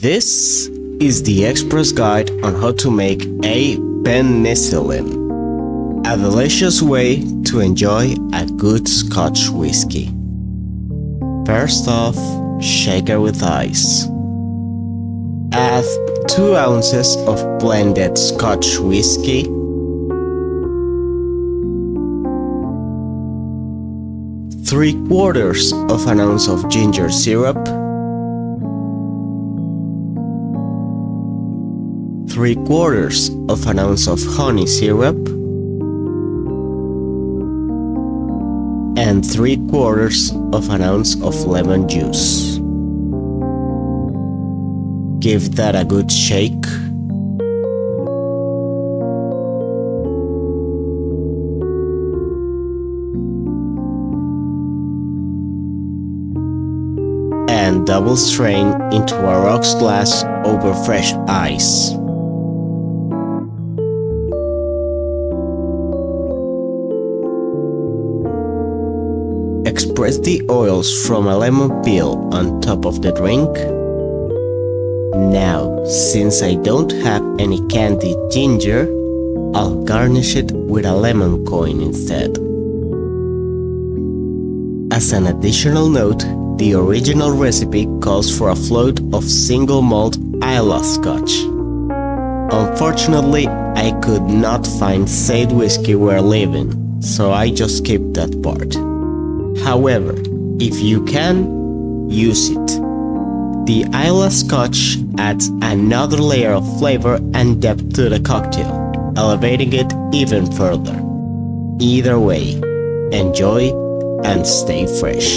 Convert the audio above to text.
This is the express guide on how to make a penicillin, a delicious way to enjoy a good Scotch whiskey. First off, shaker with ice. Add 2 ounces of blended Scotch whiskey, 3/4 of an ounce of ginger syrup, 3/4 of an ounce of honey syrup, and 3/4 of an ounce of lemon juice. Give that a good shake. And double strain into a rocks glass over fresh ice. Express the oils from a lemon peel on top of the drink. Now, since I don't have any candied ginger, I'll garnish it with a lemon coin instead. As an additional note, the original recipe calls for a float of single malt Islay Scotch. Unfortunately, I could not find said whiskey where living, so I just skipped that part. However, if you can, use it. The Islay Scotch adds another layer of flavor and depth to the cocktail, elevating it even further. Either way, enjoy and stay fresh.